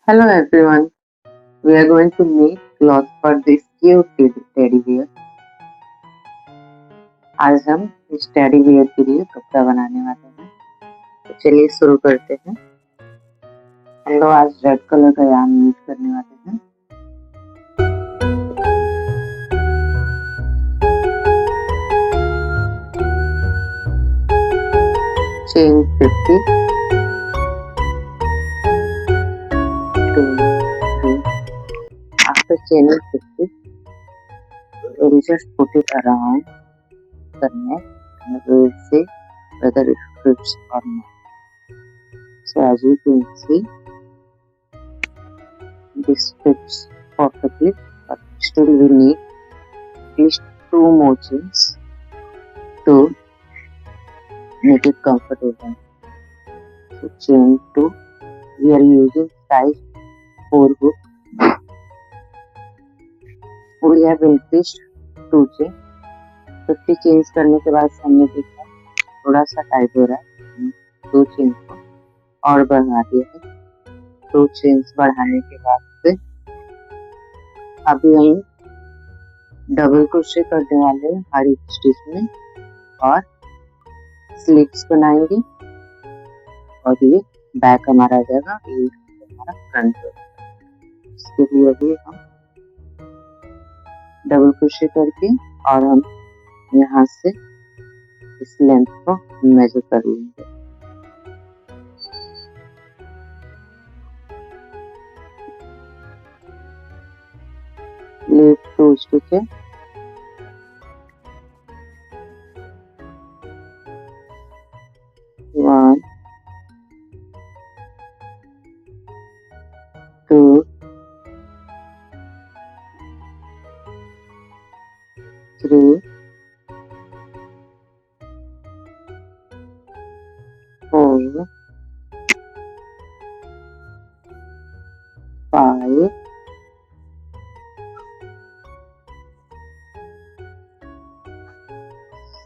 Hello everyone, we are going to make cloth for this cute teddy bear. आज हम इस teddy bear के लिए कपड़ा बनाने वाले हैं, तो चलिए शुरू करते हैं। हम लोग आज रेड कलर का यार्न यूज करने वाले हैं। Chain 50, 2, 3. After chaining 50, we'll just put it around the neck and we'll see whether it fits or not. So as you can see, this fits perfectly, but still we need at least 2 more chains to make it comfortable. So chain 2, we are using size 4 hook. We have increased 2 chain. 50 change करने के बाद हमने देखा थोड़ा सा tight हो रहा है, 2 चेन को और बढ़ा दिया है। 2 चेन्स बढ़ाने के बाद से अभी हम डबल क्रोशे करने वाले हैं हर एक स्टिच में और स्लिट्स बनाएंगे और ये बैक हमारा आ जाएगा, ये हमारा फ्रंट होगा। इसके लिए अभी हम डबल क्रोशे करके और हम यहाँ से इस लेंथ को मेजर कर लेंगे। लेट 2 स्टिच है, one 2 3 4 5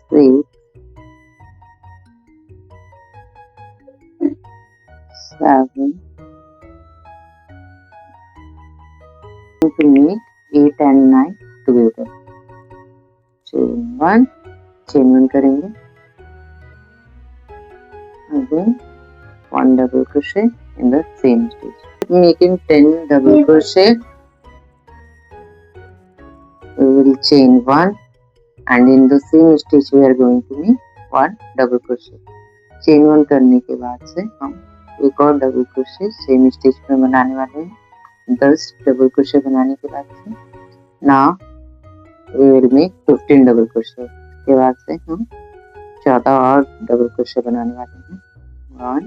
6 7 to make 8 and 9 together. Chain 1 करेंगे, again 1 double crochet in the same stitch. Making 10 double crochet, we will chain 1 and in the same stitch we are going to make 1 double crochet. chain 1 करने के बाद से हम एक और double crochet same stitch में बनाने वाले हैं। 10 डबल क्रोशे बनाने के बाद से now we will make 15 double crochet. के बाद से हम 14 और डबल क्रोशे बनाने वाले हैं। 1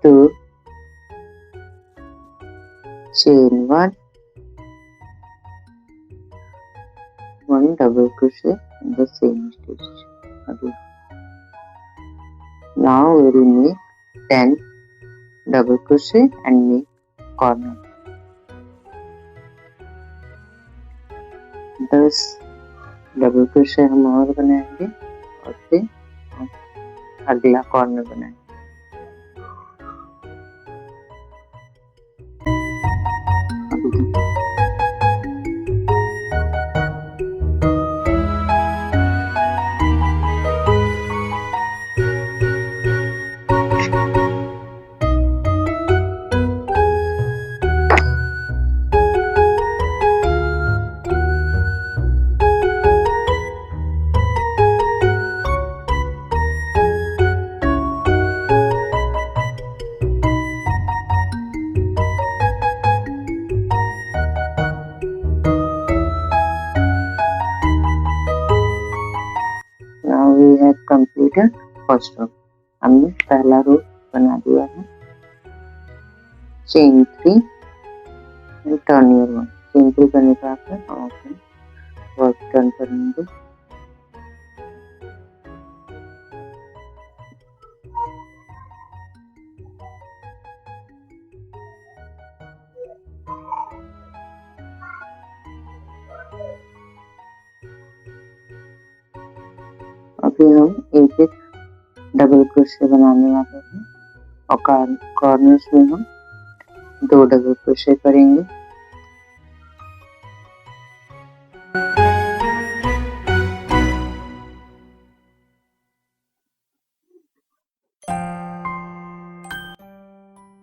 2 chain 1 1 double crochet in the same stitch. Again. Now we will make 10 double crochet and make corner. 10 double crochet हम और बनाएंगे और फिर अगला कॉर्नर बनाएंगे। We have completed first row. हमने पहला रो बना दिया है। chain 3 and turn your 1. chain 3 करने के बाद हम अपने वर्क टर्न करेंगे। अभी हम एक डबल क्रोशे बनाने वाले हैं। और कॉर्नर्स में हम 2 डबल क्रोशे करेंगे।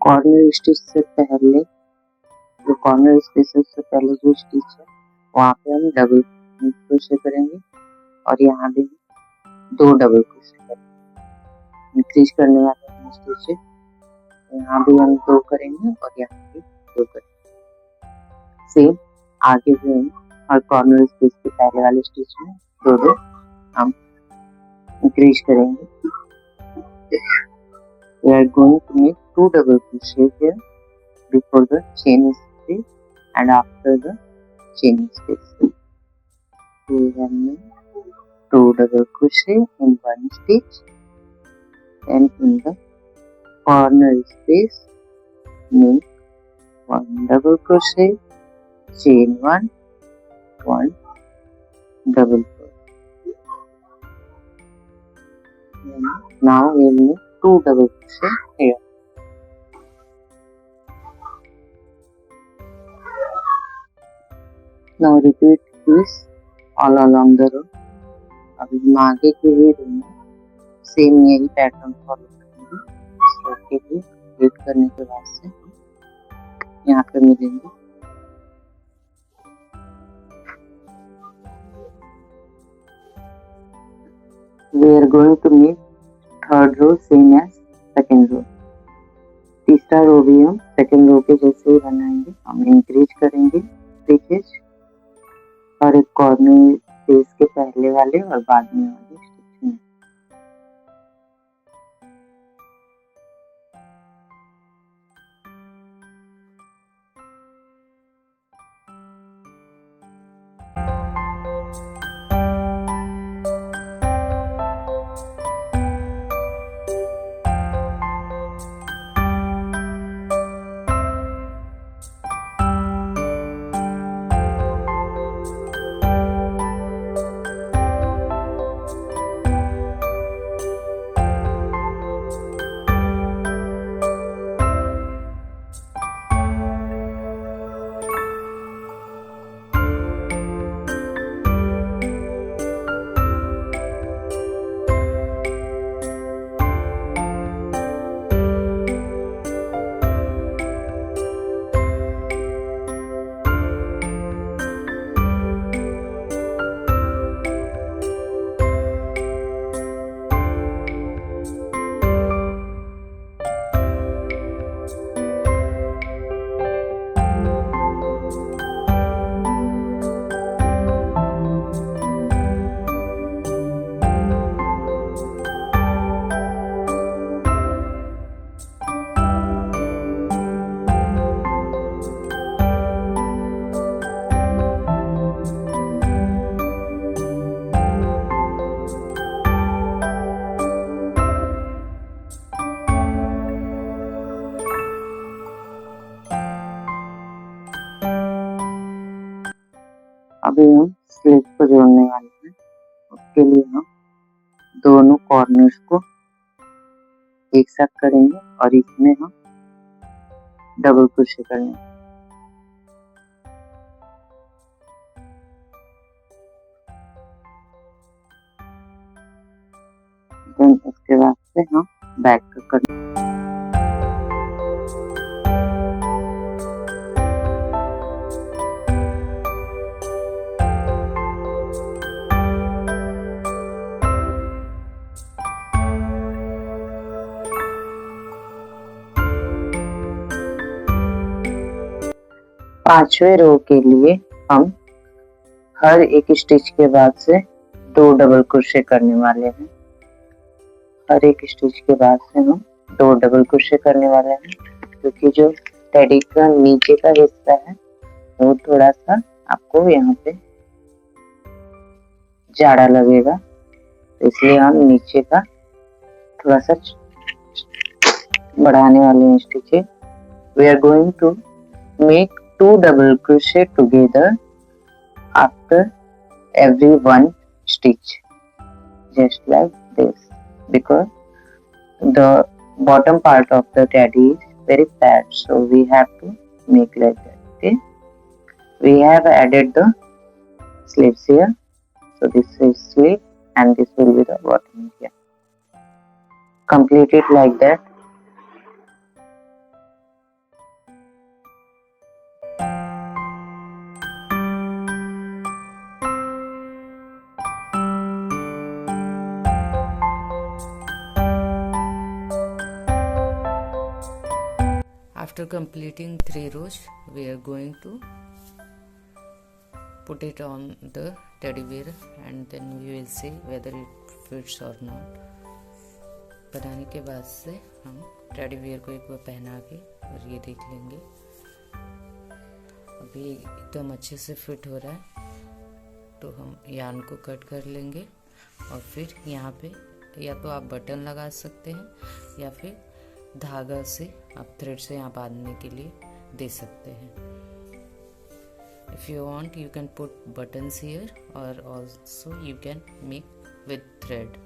कॉर्नर स्टिच से पहले जो कॉर्नर स्पेसेस से पहले जो स्टिच है वहाँ पे हम डबल क्रोशे करेंगे और यहाँ भी 2 डबल क्रोशे करेंगे। इंक्रीज करने वाले स्टिच है, यहाँ भी हम 2 करेंगे और यहाँ भी 2 करेंगे। सेम आगे भी हम हर कॉर्नर स्पेस के पहले वाले स्टिच में 2 हम इंक्रीज करेंगे। We are going to make 2 double crochet here before the chain stitch and after the chain stitch. We have made 2 double crochet in one stitch and in the corner space make 1 double crochet, chain 1 double crochet. And now we will make 2 double crochet here. Now repeat this all along the row. अभी हम आगे के भी रो में same यही pattern follow करेंगे। के लिए वेट करने के बाद से यहाँ पे मिलेंगे। We are going to make third row same as second row. तीसरा रो भी हम सेकेंड रो के जैसे ही बनाएंगे। हम इंक्रीज करेंगे स्टिचेस और एक कॉर्नर स्पेस के पहले वाले और बाद में वाले स्टिच में। अभी हम स्लीव को जोड़ने वाले हैं। उसके लिए हम दोनों कॉर्नर्स को एक साथ करेंगे और इसमें हम डबल क्रोशे करेंगे। देन उसके बाद से हम बैक का करेंगे। पांचवें रो के लिए हम हर एक स्टिच के बाद से 2 डबल क्रोशे करने वाले हैं। हर एक स्टिच के बाद से हम 2 डबल क्रोशे करने वाले हैं, क्योंकि जो टेडी का नीचे का हिस्सा है वो थोड़ा सा आपको यहाँ पे जाड़ा लगेगा, तो इसलिए हम नीचे का थोड़ा सा बढ़ाने वाले हैं stitch. We are going to make 2 double crochet together after every 1 stitch, just like this, because the bottom part of the teddy is very flat, so we have to make like that. Okay, we have added the sleeves here, so this is sleeve and this will be the bottom here. Complete it like that. After completing 3 rows, we are going to put it on the teddy bear and then we will see whether it fits or not. बनाने के बाद से हम teddy bear को एक बार पहना के और ये देख लेंगे। अभी एकदम अच्छे से फिट हो रहा है, तो हम यार्न को कट कर लेंगे और फिर यहाँ पे या तो आप बटन लगा सकते हैं या फिर धागा से आप थ्रेड से यहाँ बांधने के लिए दे सकते हैं। If you want, you can put buttons here or also you can make with thread.